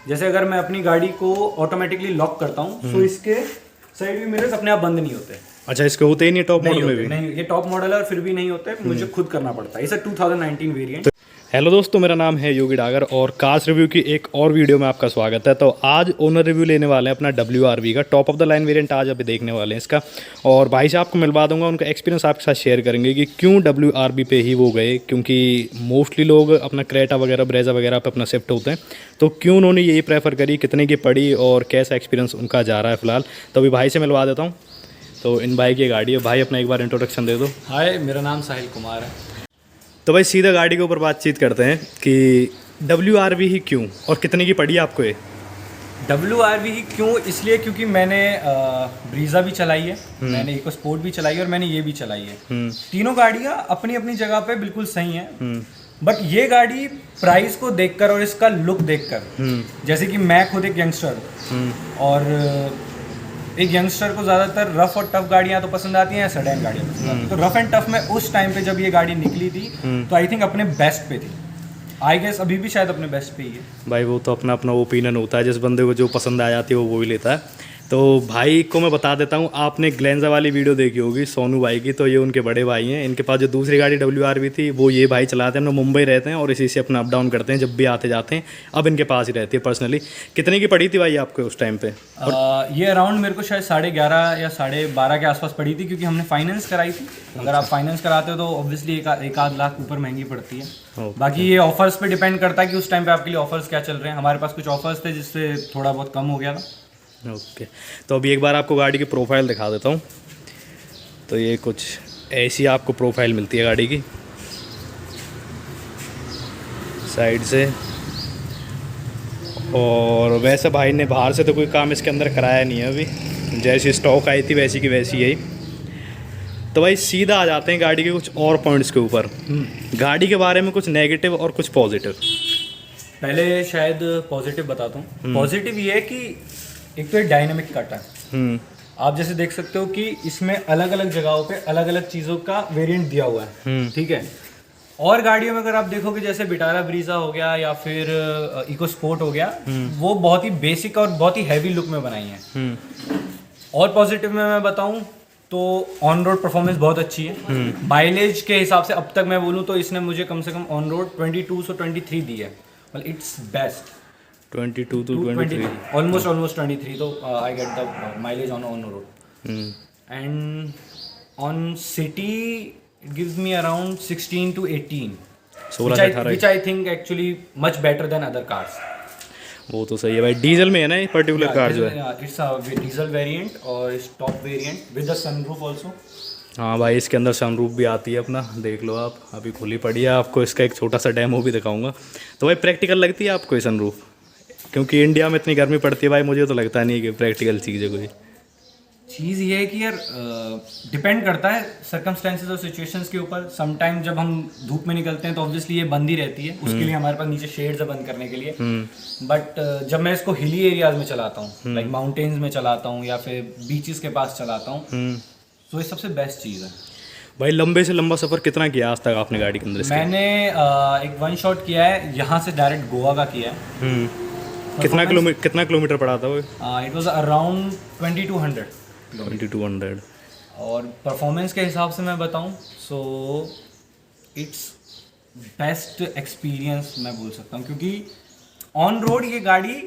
जैसे अगर मैं अपनी गाड़ी को ऑटोमेटिकली लॉक करता हूँ तो इसके साइड व्यू मिरर्स अपने आप बंद नहीं होते। अच्छा, इसके होते ही नहीं टॉप मॉडल में भी? नहीं, ये टॉप मॉडल है और फिर भी नहीं होते, मुझे खुद करना पड़ता है। इसे 2019 वेरिएंट। हेलो दोस्तों, मेरा नाम है योगी डागर और कार्स रिव्यू की एक और वीडियो में आपका स्वागत है। तो आज ओनर रिव्यू लेने वाले हैं अपना WRV का top of the line variant. आज अभी देखने वाले हैं इसका, और भाई से आपको मिलवा दूंगा, उनका एक्सपीरियंस आपके साथ शेयर करेंगे कि क्यों WRV पे ही वो गए, क्योंकि मोस्टली लोग अपना क्रेटा वगैरह ब्रेजा वगैरह पे अपना शिफ्ट होते हैं, तो क्यों उन्होंने यही प्रेफर करी, कितने की पड़ी और कैसा एक्सपीरियंस उनका जा रहा है फिलहाल। तो अभी भाई से मिलवा देता हूँ। तो इन भाई की गाड़ी है। भाई अपना एक बार इंट्रोडक्शन दे दो। हाय, मेरा नाम साहिल कुमार है। तो भाई सीधा गाड़ी के ऊपर बातचीत करते हैं कि WRV ही क्यों और कितने की पड़ी आपको ये? WRV ही क्यों, इसलिए क्योंकि मैंने ब्रीजा भी चलाई है, मैंने इको स्पोर्ट भी चलाई है और मैंने ये भी चलाई है। तीनों गाड़ियाँ अपनी अपनी जगह पे बिल्कुल सही हैं, बट ये गाड़ी प्राइस को देखकर और इसका लुक देखकर, जैसे कि मैं खुद एक यंगस्टर और एक यंगस्टर को ज़्यादातर रफ और टफ गाड़ियाँ तो पसंद आती हैं, सेडान गाड़ियाँ पसंद आती हैं। तो रफ एंड टफ में उस टाइम पे जब ये गाड़ी निकली थी तो आई थिंक अपने बेस्ट पे थी। आई गेस अभी भी शायद अपने बेस्ट पे ही है। भाई वो तो अपना अपना ओपिनियन होता है, जिस बंदे को जो पसंद आ जाती है वो ही लेता है। तो भाई को मैं बता देता हूँ, आपने ग्लेंजा वाली वीडियो देखी होगी सोनू भाई की, तो ये उनके बड़े भाई हैं। इनके पास जो दूसरी गाड़ी WRV थी वो ये भाई चलाते हैं, हम लोग मुंबई रहते हैं और इसी से अपना अप डाउन करते हैं जब भी आते जाते हैं। अब इनके पास ही रहती है पर्सनली। कितने की पड़ी थी भाई आपको उस टाइम पे? ये अराउंड मेरे को शायद 11.5 या 12.5 के आसपास पड़ी थी, क्योंकि हमने फाइनेंस कराई थी। अगर आप फाइनेंस कराते हो तो ऑब्वियसली एक आध लाख ऊपर महंगी पड़ती है। बाकी ये ऑफर्स पे डिपेंड करता है कि उस टाइम पे आपके लिए ऑफर्स क्या चल रहे हैं। हमारे पास कुछ ऑफर्स थे जिससे थोड़ा बहुत कम हो गया था। ओके, तो अभी एक बार आपको गाड़ी की प्रोफाइल दिखा देता हूँ। तो ये कुछ ऐसी आपको प्रोफाइल मिलती है गाड़ी की साइड से। और वैसे भाई ने बाहर से तो कोई काम इसके अंदर कराया नहीं है अभी, जैसी स्टॉक आई थी वैसी की वैसी यही। तो भाई सीधा आ जाते हैं गाड़ी के कुछ और पॉइंट्स के ऊपर। गाड़ी के बारे में कुछ नेगेटिव और कुछ पॉजिटिव। पहले शायद पॉजिटिव बताता हूँ। पॉजिटिव ये है कि एक तो डायनामिक कट है। आप जैसे देख सकते हो कि इसमें अलग अलग जगहों पे अलग अलग चीज़ों का वेरिएंट दिया हुआ है, ठीक है। और गाड़ियों में अगर आप देखोगे, जैसे विटारा ब्रीजा हो गया या फिर इको स्पोर्ट हो गया, वो बहुत ही बेसिक और बहुत ही हैवी लुक में बनाई है। और पॉजिटिव में मैं बताऊं तो ऑन रोड परफॉर्मेंस बहुत अच्छी है। माइलेज के हिसाब से अब तक मैं बोलूं तो इसने मुझे कम से कम ऑन रोड 22 से 23 दी है। मतलब it's best 22 to 23, almost 23. So I get the mileage on road, and on city it gives me around 16 to 18, which I think actually much better than other cars. वो तो सही है भाई। Diesel में है ना ये पर्टिकुलर कार जो है? It's a diesel variant और इस top variant with the sunroof also. हाँ भाई, इसके अंदर सनरूफ भी आती है अपना, देख लो आप, अभी खुली पड़ी है। आपको इसका एक छोटा सा डेमो भी दिखाऊंगा। तो भाई प्रैक्टिकल लगती है आपको ये सनरूफ? क्योंकि इंडिया में इतनी गर्मी पड़ती है भाई, मुझे तो लगता नहीं कि प्रैक्टिकल चीज़ है कोई। चीज़ ये है कि यार डिपेंड करता है सर्कमस्टेंसेस और सिचुएशंस के ऊपर। समटाइम जब हम धूप में निकलते हैं तो ऑब्वियसली ये बंद ही रहती है, उसके लिए हमारे पास नीचे शेड्स है बंद करने के लिए। बट जब मैं इसको हिली एरियाज में चलाता हूँ, लाइक माउंटेन्स में चलाता हूँ या फिर बीचेस के पास चलाता हूँ, तो ये सबसे बेस्ट चीज़ है। भाई लंबे से लंबा सफ़र कितना किया आज तक आपने गाड़ी के अंदर? मैंने एक वन शॉट किया है, यहाँ से डायरेक्ट गोवा का किया है। कितना किलोमीटर पड़ा था वो? It was around 2200। और परफॉर्मेंस के हिसाब से मैं बताऊं सो इट्स बेस्ट एक्सपीरियंस मैं बोल सकता हूं, क्योंकि ऑन रोड ये गाड़ी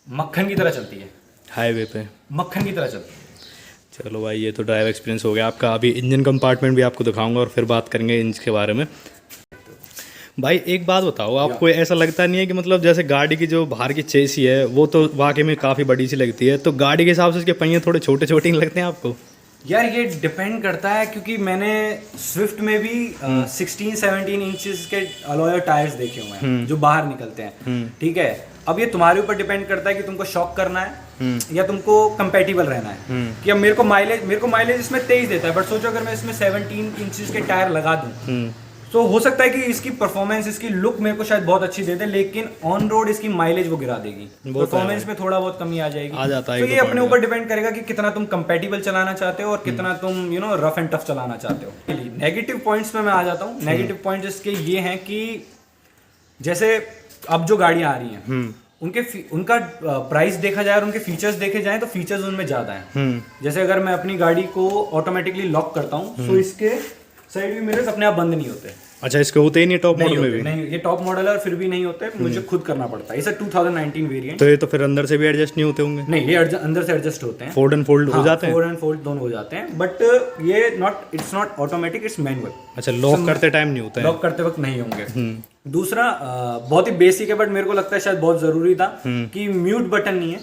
मक्खन की तरह चलती है, हाईवे पे मक्खन की तरह चलती है। चलो भाई, ये तो ड्राइव एक्सपीरियंस हो गया आपका। अभी इंजन कंपार्टमेंट भी आपको दिखाऊंगा और फिर बात करेंगे इंजन के बारे में। भाई एक बात बताओ, आपको ऐसा लगता नहीं है कि मतलब जैसे गाड़ी की जो बाहर की चेसी है वो तो वाकई में काफ़ी बड़ी सी लगती है, तो गाड़ी के हिसाब से इसके पहिए थोड़े छोटे छोटे लगते हैं आपको? यार ये डिपेंड करता है, क्योंकि मैंने स्विफ्ट में भी 16-17 इंचेस के अलॉय टायर्स देखे हुए हैं जो बाहर निकलते हैं, ठीक है। अब ये तुम्हारे ऊपर डिपेंड करता है कि तुमको शॉक करना है या तुमको कंपेटिबल रहना है। कि अब मेरे को माइलेज इसमें 23 देता है, बट सोचो अगर मैं इसमें 17 इंचेस के टायर लगा दूं तो हो सकता है कि इसकी परफॉर्मेंस, इसकी लुक मेरे को शायद बहुत अच्छी दे दे, लेकिन ऑन रोड इसकी माइलेज वो गिरा देगी, परफॉर्मेंस में थोड़ा बहुत कमी आ जाएगी, आ जाता है। तो ये अपने ऊपर डिपेंड करेगा कि कितना तुम कंपेटिबल चलाना चाहते हो और कितना तुम रफ एंड टफ चलाना चाहते हो। नेगेटिव पॉइंट्स में मैं आ जाता हूँ। नेगेटिव पॉइंट्स इसके ये हैं कि जैसे अब जो गाड़ियाँ आ रही हैं उनका प्राइस देखा जाए और उनके फीचर्स देखे जाएं तो फीचर्स उनमें ज़्यादा हैं। जैसे अगर मैं अपनी गाड़ी को ऑटोमेटिकली लॉक करता हूँ तो इसके साइड व्यू मिरर्स अपने आप बंद नहीं होते। अच्छा, इसके होते ही नहीं टॉप मॉडल में भी? नहीं, ये टॉप मॉडल है और फिर भी नहीं होते, मुझे खुद करना पड़ता है। इसे 2019 वेरिएंट। तो ये तो फिर अंदर से भी एडजस्ट नहीं होते होंगे? नहीं, ये अंदर से एडजस्ट होते हैं। फोल्ड एंड फोल्ड हो जाते हैं? फोल्ड एंड फोल्ड दोनों हो जाते हैं, बट ये it's not automatic, it's manual. अच्छा, लॉक करते टाइम नहीं होता है? लॉक करते वक्त नहीं होंगे। दूसरा बहुत ही बेसिक है, बट मेरे को लगता है शायद बहुत जरूरी था कि म्यूट बटन नहीं है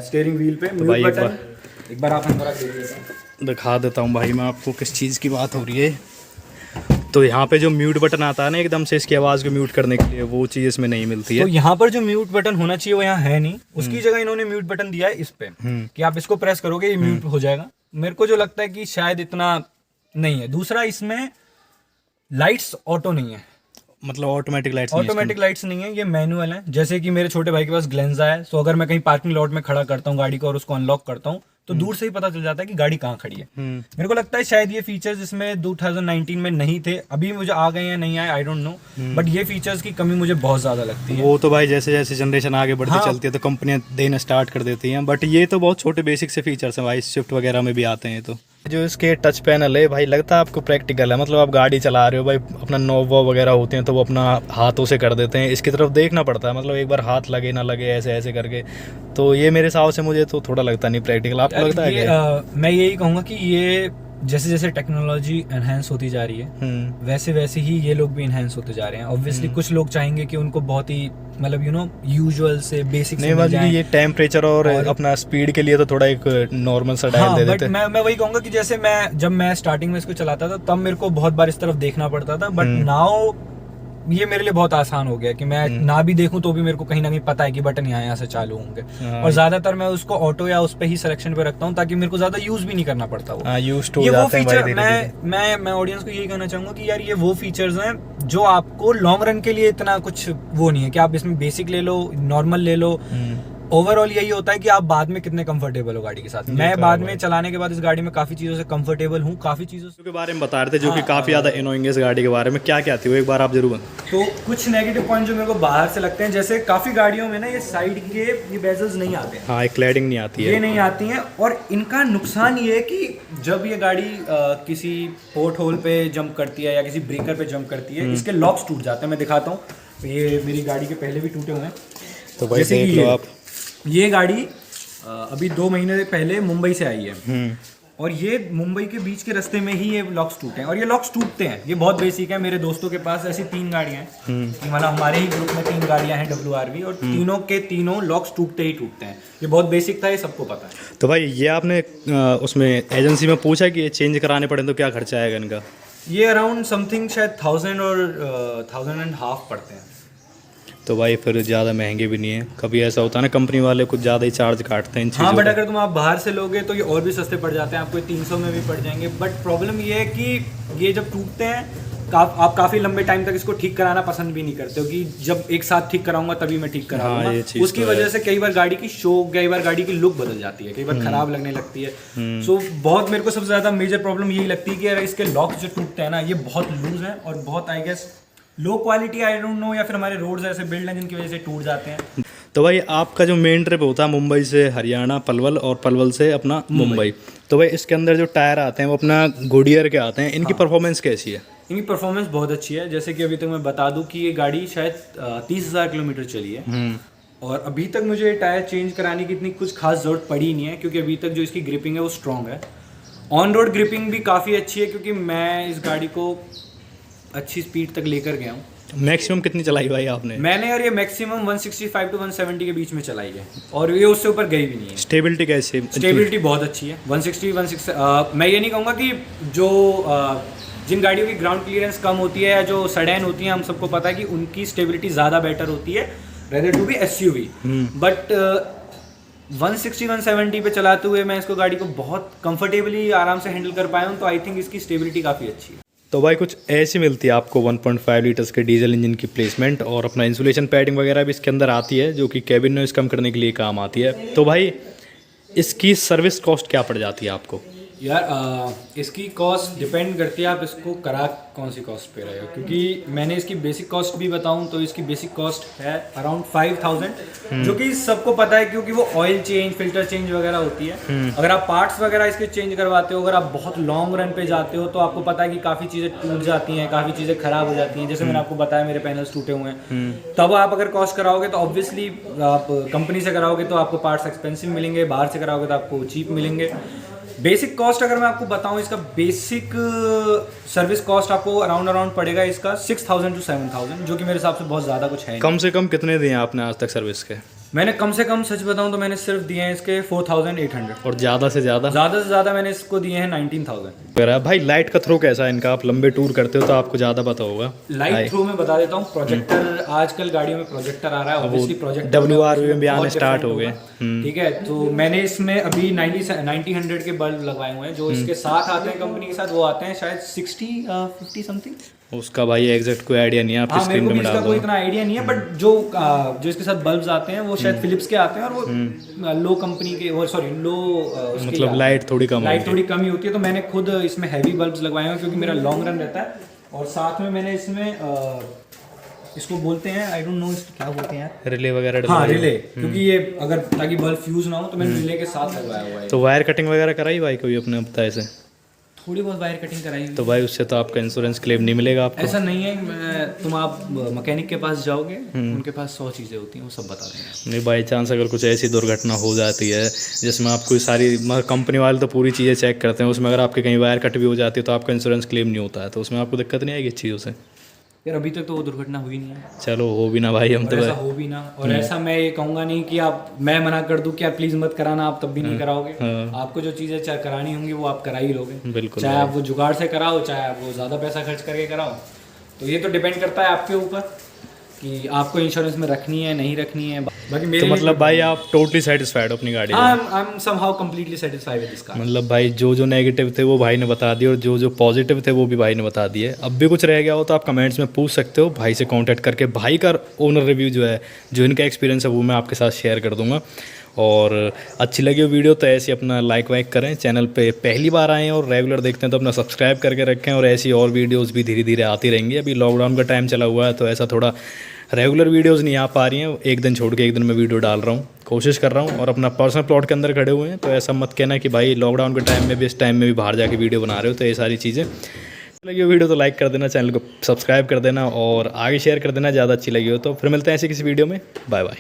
स्टीयरिंग व्हील पे। म्यूट बटन एक बार आप अंदर दिखा देता हूँ भाई मैं आपको किस चीज़ की बात हो रही है। तो यहाँ पे जो म्यूट बटन आता है ना एकदम से इसकी आवाज़ को म्यूट करने के लिए, वो चीज़ इसमें नहीं मिलती है। तो यहाँ पर जो म्यूट बटन होना चाहिए वो यहाँ है नहीं, उसकी जगह इन्होंने म्यूट बटन दिया है इस पे कि आप इसको प्रेस करोगे ये म्यूट हो जाएगा। मेरे को जो लगता है कि शायद इतना नहीं है। दूसरा, इसमें लाइट्स ऑटो नहीं है, मतलब ऑटोमेटिक लाइट्स नहीं है, ये मैनुअल है। जैसे कि मेरे छोटे भाई के पास ग्लेंजा है, तो अगर मैं कहीं पार्किंग लॉट में खड़ा करता हूँ गाड़ी को और उसको अनलॉक करता हूँ तो दूर से ही पता चल जाता है कि गाड़ी कहाँ खड़ी है। मेरे को लगता है शायद ये फीचर्स इसमें 2019 में नहीं थे, अभी मुझे आ गए हैं नहीं आए, आई डोंट नो, बट ये फीचर्स की कमी मुझे बहुत ज्यादा लगती है। वो तो भाई जैसे जैसे जनरेशन आगे बढ़ती चलती है तो कंपनियां देना स्टार्ट कर देती हैं, बट ये तो बहुत छोटे बेसिक से फीचर्स हैं भाई, स्विफ्ट वगैरह में भी आते हैं। तो जो इसके टच पैनल है भाई, लगता है आपको प्रैक्टिकल है, मतलब आप गाड़ी चला रहे हो भाई, अपना नॉब वॉब वगैरह होते हैं तो वो अपना हाथों से कर देते हैं, इसकी तरफ देखना पड़ता है, मतलब एक बार हाथ लगे ना लगे ऐसे ऐसे करके। तो ये मेरे हिसाब से मुझे तो थोड़ा लगता नहीं प्रैक्टिकल। आपको लगता है क्या? मैं यही कहूँगा कि ये जैसे जैसे टेक्नोलॉजी एनहेंस होती जा रही है वैसे वैसे ही ये लोग भी एनहेंस होते जा रहे हैं। ऑब्वियसली कुछ लोग चाहेंगे कि उनको बहुत ही मतलब यूजुअल से बेसिक नहीं, मतलब ये टेम्परेचर और अपना स्पीड के लिए तो थोड़ा एक नॉर्मल सा डायल दे देते हैं। मैं वही कहूंगा कि जैसे जब मैं स्टार्टिंग में इसको चलाता था तब मेरे को बहुत बार इस तरफ देखना पड़ता था, बट नाउ ये मेरे लिए बहुत आसान हो गया कि मैं ना भी देखूं तो भी मेरे को कहीं ना कहीं पता है कि बटन यहाँ से चालू होंगे। और ज्यादातर मैं उसको ऑटो या उस पे ही सिलेक्शन पे रखता हूँ ताकि मेरे को ज्यादा यूज भी नहीं करना पड़ता। ये वो फीचर मैं ऑडियंस को यही कहना चाहूंगा कि यार ये वो फीचर्स हैं जो आपको लॉन्ग रन के लिए इतना कुछ वो नहीं है कि आप इसमें बेसिक ले लो, नॉर्मल ले लो। ओवरऑल यही होता है कि आप बाद में कितने कंफर्टेबल हो गाड़ी के साथ। मैं बाद में चलाने के बाद इस गाड़ी में काफी चीजों से कंफर्टेबल हूँ, काफी चीजों के बारे में बता रहे थे जो कि काफी ज्यादा एनोइंग है इस गाड़ी के बारे में। क्या क्या थी वो एक बार आप जरूर तो कुछ नेगेटिव पॉइंट जो मेरे को बाहर से लगते हैं, जैसे काफी गाड़ियों में ना ये साइड के ये बेजल्स नहीं आते हैं। हाँ, एक क्लैडिंग नहीं आती है, ये नहीं आती हैं। और इनका नुकसान ये है कि जब ये गाड़ी किसी पोर्ट होल पे जंप करती है या किसी ब्रेकर पे जंप करती है, इसके लॉक्स टूट जाते हैं। मैं दिखाता हूँ, ये मेरी गाड़ी के पहले भी टूटे हुए हैं। तो भाई देख लो आप, ये गाड़ी अभी 2 महीने पहले मुंबई से आई है और ये मुंबई के बीच के रास्ते में ही ये लॉक्स टूटे हैं। और ये लॉक्स टूटते हैं, ये बहुत बेसिक है। मेरे दोस्तों के पास ऐसी 3 गाड़ियां हैं, मतलब हमारे ही ग्रुप में 3 गाड़ियां हैं WRV, और तीनों के तीनों लॉक्स टूटते ही टूटते हैं। ये बहुत बेसिक था, ये सबको पता है। तो भाई ये आपने उसमें एजेंसी में पूछा कि ये चेंज कराने पड़े तो क्या खर्चा आएगा इनका? ये अराउंड समथिंग शायद 1000 और 1500 पड़ते हैं। तो भाई फिर ज़्यादा महंगे भी नहीं है। कभी ऐसा होता है ना कंपनी वाले कुछ ज़्यादा ही चार्ज काटते हैं इन चीज़ों। हाँ, बट अगर तुम आप बाहर से लोगे तो ये और भी सस्ते पड़ जाते हैं, आपको 300 में भी पड़ जाएंगे। बट प्रॉब्लम ये है कि ये जब टूटते हैं आप काफ़ी लंबे टाइम तक इसको ठीक कराना पसंद भी नहीं करते हो कि जब एक साथ ठीक कराऊंगा तभी मैं ठीक कराऊंगा। उसकी वजह से कई बार गाड़ी की शो, कई बार गाड़ी की लुक बदल जाती है, कई बार खराब लगने लगती है। सो बहुत मेरे को सबसे ज़्यादा मेजर प्रॉब्लम यही लगती है कि अगर इसके लॉक्स जो टूटते हैं ना, ये बहुत लूज हैं और बहुत I guess low quality, I don't know, या फिर हमारे रोड्स ऐसे बिल्ड हैं जिनकी वजह से टूट जाते हैं। तो भाई आपका जो मेन ट्रिप होता है मुंबई से हरियाणा पलवल और पलवल से अपना मुंबई, तो भाई इसके अंदर जो टायर आते हैं वो अपना गुडियर के आते हैं, इनकी परफॉर्मेंस कैसी है? इनकी परफॉर्मेंस बहुत अच्छी है। जैसे कि अभी तक मैं बता दूं कि ये गाड़ी शायद 30,000 किलोमीटर चली है और अभी तक मुझे टायर चेंज कराने की इतनी कुछ खास ज़रूरत पड़ी नहीं है, क्योंकि अभी तक जो इसकी ग्रिपिंग है वो स्ट्रॉन्ग है। ऑन रोड ग्रिपिंग भी काफ़ी अच्छी है, क्योंकि मैं इस गाड़ी को अच्छी स्पीड तक लेकर गया हूँ। मैक्सिमम कितनी चलाई भाई आपने? मैंने यार ये मैक्सिमम 165 to 170 के बीच में चलाई है और ये उससे ऊपर गई भी नहीं है। स्टेबिलिटी कैसी? स्टेबिलिटी बहुत अच्छी है। 160 मैं ये नहीं कहूँगा कि जो जिन गाड़ियों की ग्राउंड क्लियरेंस कम होती है या जो सेडान होती है, हम सबको पता है कि उनकी स्टेबिलिटी ज़्यादा बेटर होती है rather to be SUV। But 160-170 पे चलाते हुए मैं इसको गाड़ी को बहुत कंफर्टेबली आराम से हैंडल कर पाया हूँ, तो आई थिंक इसकी स्टेबिलिटी काफ़ी अच्छी है। तो भाई कुछ ऐसी मिलती है आपको 1.5 लीटर्स के डीजल इंजन की प्लेसमेंट और अपना इंसुलेशन पैडिंग वगैरह भी इसके अंदर आती है, जो कि कैबिन नॉइस कम करने के लिए काम आती है। तो भाई इसकी सर्विस कॉस्ट क्या पड़ जाती है आपको? यार इसकी कॉस्ट डिपेंड करती है आप इसको करा कौन सी कॉस्ट पे रहे हो, क्योंकि मैंने इसकी बेसिक कॉस्ट भी बताऊं तो इसकी बेसिक कॉस्ट है अराउंड 5000, जो कि सबको पता है क्योंकि वो ऑयल चेंज, फिल्टर चेंज वगैरह होती है। अगर आप पार्ट्स वगैरह इसके चेंज करवाते हो, अगर आप बहुत लॉन्ग रन पे जाते हो तो आपको पता है कि काफ़ी चीज़ें टूट जाती हैं, काफ़ी चीज़ें खराब हो जाती हैं। जैसे मैंने आपको बताया मेरे पैनल्स टूटे हुए हैं, तब आप अगर कॉस्ट कराओगे तो ऑब्वियसली आप कंपनी से कराओगे तो आपको पार्ट्स एक्सपेंसिव मिलेंगे, बाहर से कराओगे तो आपको चीप मिलेंगे। बेसिक कॉस्ट अगर मैं आपको बताऊं, इसका बेसिक सर्विस कॉस्ट आपको अराउंड पड़ेगा इसका 6000 to 7000, जो कि मेरे हिसाब से बहुत ज़्यादा कुछ है। कम से कम कितने दिए आपने आज तक सर्विस के? मैंने कम से कम सच बताऊं तो मैंने सिर्फ दिए हैं इसके 4800, और ज़्यादा से ज़्यादा मैंने इसको दिए हैं 19000। भाई लाइट का थ्रो कैसा है इनका? आप लंबे टूर करते हो तो आपको ज़्यादा पता होगा। लाइट थ्रू में बता देता हूँ, प्रोजेक्टर आजकल गाड़ियों में प्रोजेक्टर आ रहा है, ऑब्वियसली प्रोजेक्टर WRV में भी आने स्टार्ट हो गए। ठीक है, तो मैंने इसमें अभी 90 के बल्ब लगवाए हुए हैं, जो इसके साथ आते हैं कंपनी के साथ, वो आते हैं शायद 50 समथिंग। उसका भाई एग्जैक्ट कोई आइडिया नहीं है, आप स्क्रीन पे डाल दो। कोई इतना आइडिया नहीं है, बट जो इसके साथ बल्ब्स आते हैं वो शायद फिलिप्स के आते हैं, और वो लो कंपनी के, वो सॉरी लो मतलब लाइट थोड़ी कम ही होती है। तो मैंने खुद इसमें हैवी बल्ब्स लगवाए हैं क्योंकि मेरा लॉन्ग रन रहता है, और साथ में मैंने इसमें इसको बोलते हैं, आई डोंट नो इसको क्या बोलते हैं यार, रिले वगैरह। हाँ, रिले, क्योंकि ये अगर ताकि बल्ब फ्यूज ना हो तो मैंने रिले के साथ लगवाया हुआ है। तो वायर कटिंग वगैरह कराई भाई कोई अपने बताए से? थोड़ी बहुत वायर कटिंग कराई। तो भाई उससे तो आपका इंश्योरेंस क्लेम नहीं मिलेगा आपको? ऐसा नहीं है, तुम आप मैकेनिक के पास जाओगे, उनके पास 100 चीज़ें होती हैं, वो सब बता देंगे। नहीं, बाई चांस अगर कुछ ऐसी दुर्घटना हो जाती है जिसमें आपको सारी कंपनी वाले तो पूरी चीज़ें चेक करते हैं, उसमें अगर आपके कहीं वायर कट भी हो जाती है तो आपका इंश्योरेंस क्लेम नहीं होता है, तो उसमें आपको दिक्कत नहीं आएगी इस चीज़ों से? यार अभी तक तो वो दुर्घटना हुई नहीं है। चलो हो भी ना भाई, हम तो ऐसा हो भी ना, और ऐसा मैं ये कहूँगा नहीं कि मैं मना कर दूं कि आप प्लीज मत कराना, आप तब भी नहीं कराओगे। आपको जो चीज़ें चाहे करानी होंगी वो आप करा ही लोगे, बिल्कुल, चाहे आप वो जुगाड़ से कराओ, चाहे आप वो ज़्यादा पैसा खर्च करके कराओ। तो ये तो डिपेंड करता है आपके ऊपर कि आपको इंश्योरेंस में रखनी है नहीं रखनी है। बाकी मेरे तो मतलब भाई आप टोटली सेटिस्फाइड हो अपनी गाड़ी में? I am somehow completely satisfied with this car. मतलब भाई जो नेगेटिव थे वो भाई ने बता दिए, और जो पॉजिटिव थे वो भी भाई ने बता दिए। अब भी कुछ रह गया हो तो आप कमेंट्स में पूछ सकते हो, भाई से कांटेक्ट करके भाई का ओनर रिव्यू जो है, जो इनका एक्सपीरियंस है वो मैं आपके साथ शेयर कर दूंगा। और अच्छी लगी हो वीडियो तो ऐसी अपना लाइक वाइक करें, चैनल पे पहली बार आए हैं और रेगुलर देखते हैं तो अपना सब्सक्राइब करके रखें, और ऐसी और वीडियोस भी धीरे धीरे आती रहेंगी। अभी लॉकडाउन का टाइम चला हुआ है तो ऐसा थोड़ा रेगुलर वीडियोस नहीं आ पा रही हैं, एक दिन छोड़ के एक दिन मैं वीडियो डाल रहा हूँ, कोशिश कर रहा हूँ। और अपना पर्सनल प्लॉट के अंदर खड़े हुए हैं तो ऐसा मत कहना कि भाई लॉकडाउन के टाइम में भी, इस टाइम में भी बाहर जाके वीडियो बना रहे हो। तो ये सारी चीज़ें लगी हो वीडियो तो लाइक कर देना, चैनल को सब्सक्राइब कर देना और आगे शेयर कर देना ज़्यादा अच्छी लगी हो तो। फिर मिलते हैं ऐसी किसी वीडियो में, बाय बाय।